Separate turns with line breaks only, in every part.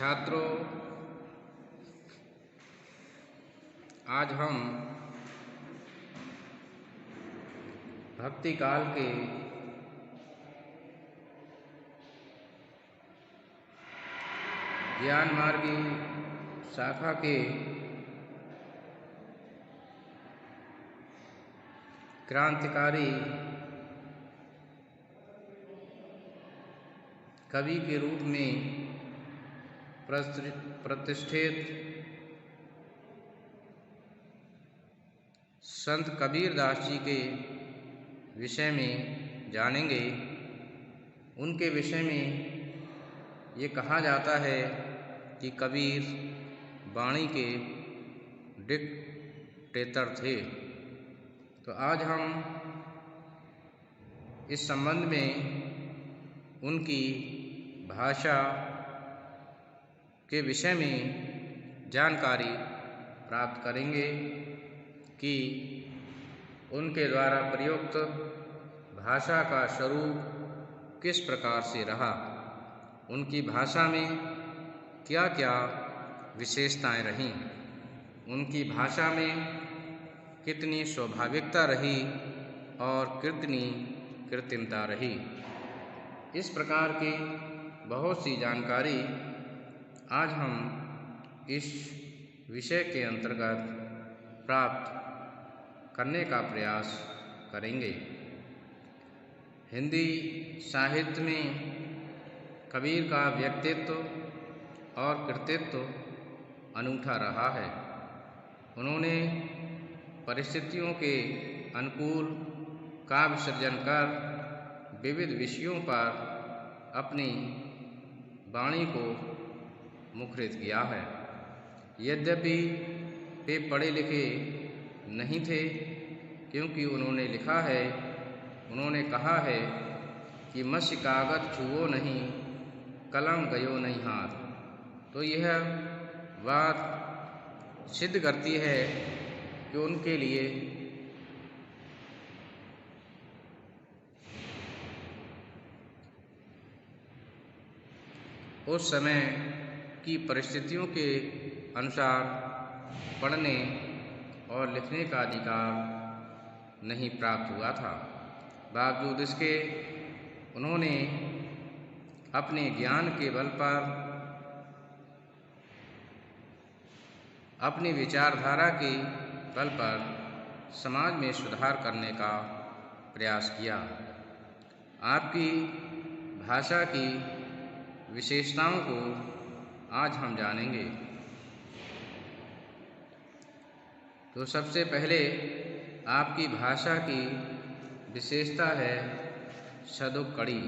छात्रों, आज हम भक्ति काल के ज्ञान मार्गी शाखा के क्रांतिकारी कवि के रूप में प्रतिष्ठित संत कबीर दास जी के विषय में जानेंगे। उनके विषय में ये कहा जाता है कि कबीर वाणी के डिक्टेटर थे। तो आज हम इस संबंध में उनकी भाषा के विषय में जानकारी प्राप्त करेंगे कि उनके द्वारा प्रयुक्त भाषा का स्वरूप किस प्रकार से रहा, उनकी भाषा में क्या क्या विशेषताएं रहीं, उनकी भाषा में कितनी स्वाभाविकता रही और कितनी कृत्रिमता रही। इस प्रकार की बहुत सी जानकारी आज हम इस विषय के अंतर्गत प्राप्त करने का प्रयास करेंगे। हिंदी साहित्य में कबीर का व्यक्तित्व और कृतित्व अनूठा रहा है। उन्होंने परिस्थितियों के अनुकूल काव्य सृजन कर विविध विषयों पर अपनी वाणी को मुखरित किया है। यद्यपि वे पढ़े लिखे नहीं थे, क्योंकि उन्होंने कहा है कि मत्स्य कागज छुओ नहीं, कलम गयो नहीं हाथ। तो यह बात सिद्ध करती है कि उनके लिए उस समय की परिस्थितियों के अनुसार पढ़ने और लिखने का अधिकार नहीं प्राप्त हुआ था। बावजूद इसके उन्होंने अपने ज्ञान के बल पर, अपनी विचारधारा के बल पर समाज में सुधार करने का प्रयास किया। आपकी भाषा की विशेषताओं को आज हम जानेंगे। तो सबसे पहले आपकी भाषा की विशेषता है सदुक्कड़ी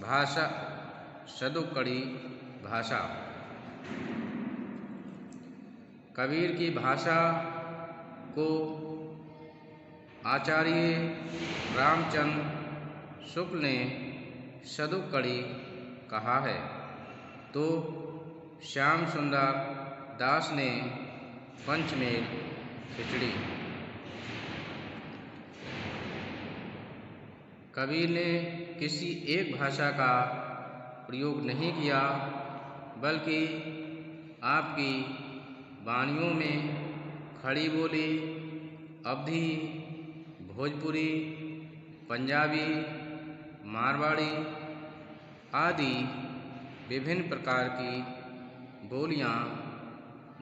भाषा। सदुक्कड़ी भाषा कबीर की भाषा को आचार्य रामचंद्र शुक्ल ने सदुक्कड़ी कहा है, तो श्याम सुंदर दास ने पंचमेल खिचड़ी। कबीर ने किसी एक भाषा का प्रयोग नहीं किया, बल्कि आपकी वाणियों में खड़ी बोली, अवधी, भोजपुरी, पंजाबी, मारवाड़ी आदि विभिन्न प्रकार की बोलियां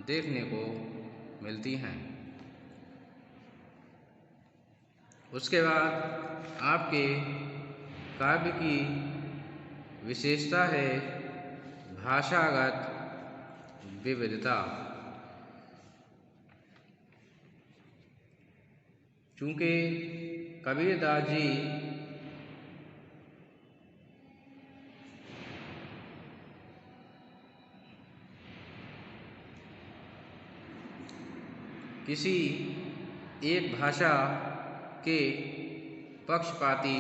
देखने को मिलती हैं। उसके बाद आपके काव्य की विशेषता है भाषागत विविधता। चूँकि कबीरदास जी किसी एक भाषा के पक्षपाती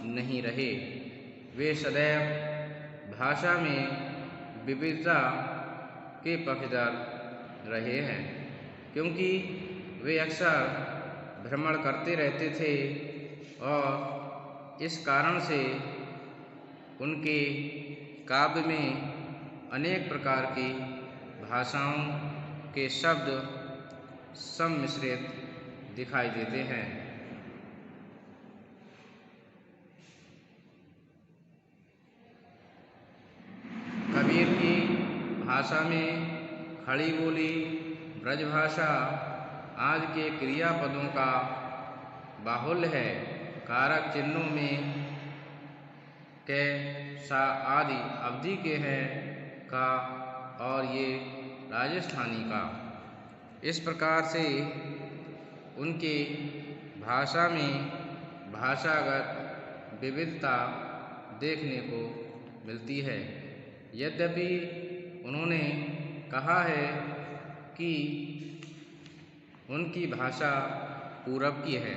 नहीं रहे, वे सदैव भाषा में विविधता के पक्षधर रहे हैं, क्योंकि वे अक्सर भ्रमण करते रहते थे और इस कारण से उनके काव्य में अनेक प्रकार की भाषाओं के शब्द सम्मिश्रित दिखाई देते हैं। कबीर की भाषा में खड़ी बोली, ब्रजभाषा आज के क्रियापदों का बाहुल्य है। कारक चिन्हों में के, सा आदि अवधि के हैं, का और ये राजस्थानी का। इस प्रकार से उनके भाषा में भाषागत विविधता देखने को मिलती है। यद्यपि उन्होंने कहा है कि उनकी भाषा पूरब की है।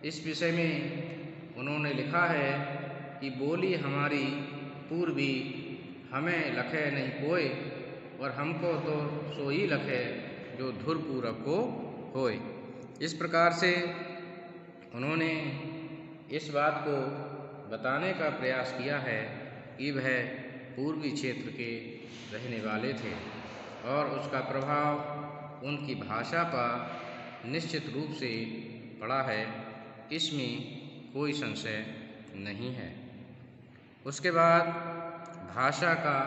इस विषय में उन्होंने लिखा है कि बोली हमारी पूर्वी, हमें लखे नहीं कोय, और हमको तो सोई लखे जो धुर पूरब को होय। इस प्रकार से उन्होंने इस बात को बताने का प्रयास किया है कि वह पूर्वी क्षेत्र के रहने वाले थे और उसका प्रभाव उनकी भाषा पर निश्चित रूप से पड़ा है, इसमें कोई संशय नहीं है। उसके बाद भाषा का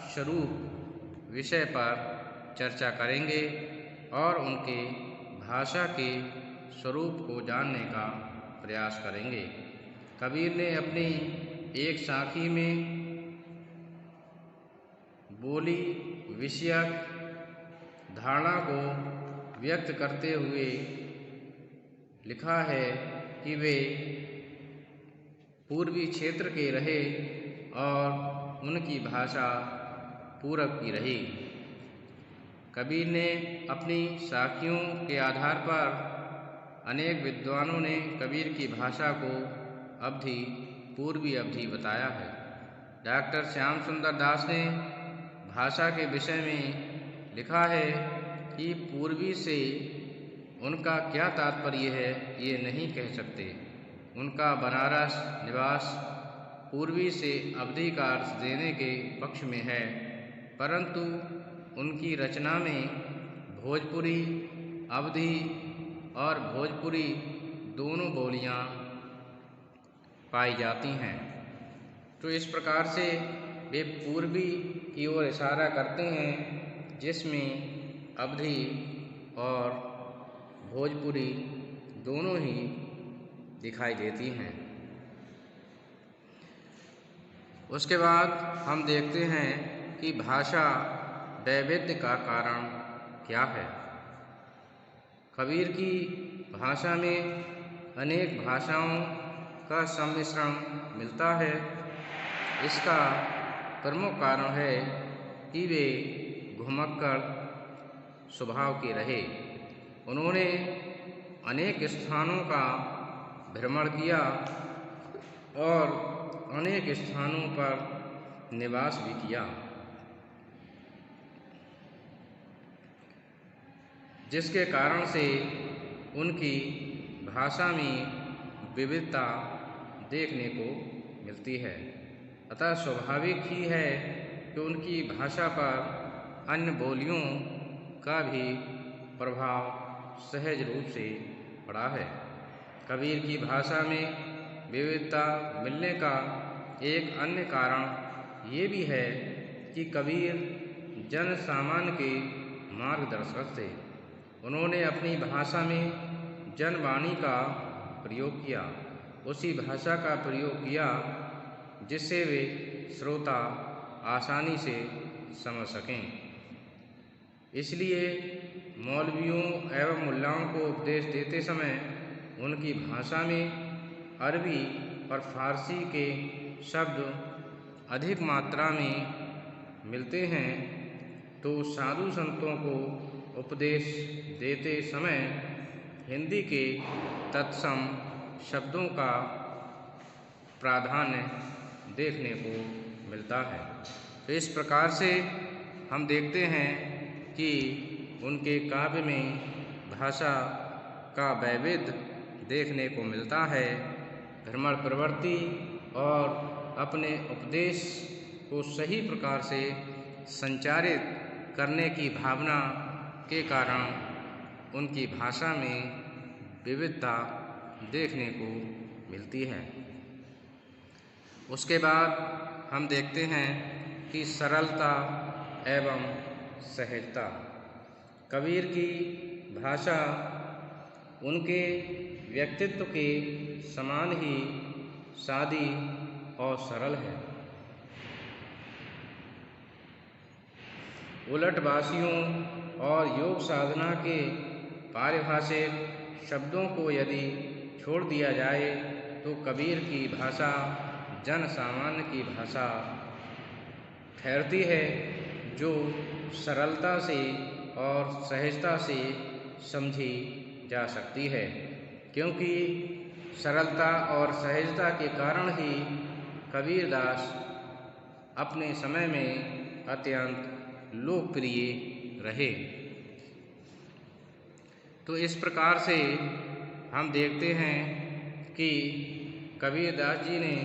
स्वरूप विषय पर चर्चा करेंगे और उनके भाषा के स्वरूप को जानने का प्रयास करेंगे। कबीर ने अपनी एक साखी में बोली विषयक धारणा को व्यक्त करते हुए लिखा है कि वे पूर्वी क्षेत्र के रहे और उनकी भाषा पूरब की रही। कबीर ने अपनी साखियों के आधार पर अनेक विद्वानों ने कबीर की भाषा को अवधि, पूर्वी अवधि बताया है। डॉक्टर श्याम सुंदर दास ने भाषा के विषय में लिखा है कि पूर्वी से उनका क्या तात्पर्य है ये नहीं कह सकते। उनका बनारस निवास पूर्वी से अवधि का अर्थ देने के पक्ष में है, परंतु उनकी रचना में भोजपुरी, अवधी और भोजपुरी दोनों बोलियां पाई जाती हैं। तो इस प्रकार से वे पूर्वी की ओर इशारा करते हैं, जिसमें अवधी और भोजपुरी दोनों ही दिखाई देती हैं। उसके बाद हम देखते हैं कि भाषा वैविध्य का कारण क्या है। कबीर की भाषा में अनेक भाषाओं का सम्मिश्रण मिलता है। इसका प्रमुख कारण है कि वे घुमक्कड़ स्वभाव के रहे। उन्होंने अनेक स्थानों का भ्रमण किया और अनेक स्थानों पर निवास भी किया, जिसके कारण से उनकी भाषा में विविधता देखने को मिलती है। अतः स्वाभाविक ही है कि उनकी भाषा पर अन्य बोलियों का भी प्रभाव सहज रूप से पड़ा है। कबीर की भाषा में विविधता मिलने का एक अन्य कारण ये भी है कि कबीर जन सामान्य के मार्गदर्शक थे। उन्होंने अपनी भाषा में जनवाणी का प्रयोग किया, उसी भाषा का प्रयोग किया जिससे वे श्रोता आसानी से समझ सकें। इसलिए मौलवियों एवं मुल्लाओं को उपदेश देते समय उनकी भाषा में अरबी और फारसी के शब्द अधिक मात्रा में मिलते हैं, तो साधु संतों को उपदेश देते समय हिंदी के तत्सम शब्दों का प्राधान्य देखने को मिलता है। तो इस प्रकार से हम देखते हैं कि उनके काव्य में भाषा का वैविध्य देखने को मिलता है। भ्रमण प्रवृत्ति और अपने उपदेश को सही प्रकार से संचारित करने की भावना के कारण उनकी भाषा में विविधता देखने को मिलती है। उसके बाद हम देखते हैं कि सरलता एवं सहजता। कबीर की भाषा उनके व्यक्तित्व के समान ही सादी और सरल है। उलटवासियों और योग साधना के पारिभाषिक शब्दों को यदि छोड़ दिया जाए तो कबीर की भाषा जन सामान्य की भाषा ठहरती है, जो सरलता से और सहजता से समझी जा सकती है। क्योंकि सरलता और सहजता के कारण ही कबीरदास अपने समय में अत्यंत लोकप्रिय रहे। तो इस प्रकार से हम देखते हैं कि कबीरदास जी ने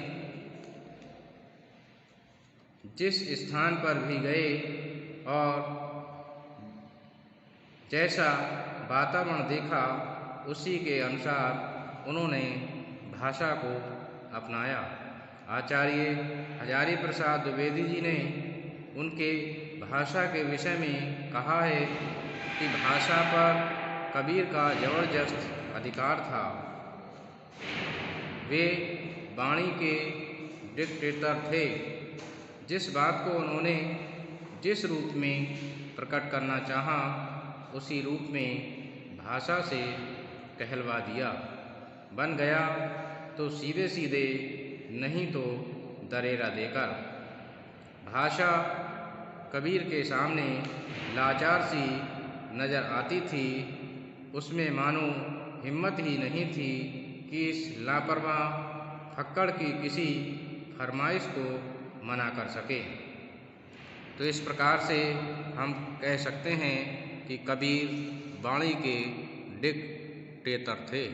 जिस स्थान पर भी गए और जैसा वातावरण देखा उसी के अनुसार उन्होंने भाषा को अपनाया। आचार्य हजारी प्रसाद द्विवेदी जी ने उनके भाषा के विषय में कहा है कि भाषा पर कबीर का जबरदस्त अधिकार था। वे वाणी के डिक्टेटर थे। जिस बात को उन्होंने जिस रूप में प्रकट करना चाहा उसी रूप में भाषा से कहलवा दिया। बन गया तो सीधे सीधे, नहीं तो दरेरा देकर। भाषा कबीर के सामने लाचार सी नज़र आती थी। उसमें मानो हिम्मत ही नहीं थी कि इस लापरवाह फक्कड़ की किसी फरमाइश को मना कर सके। तो इस प्रकार से हम कह सकते हैं कि कबीर वाणी के डिक्टेटर थे।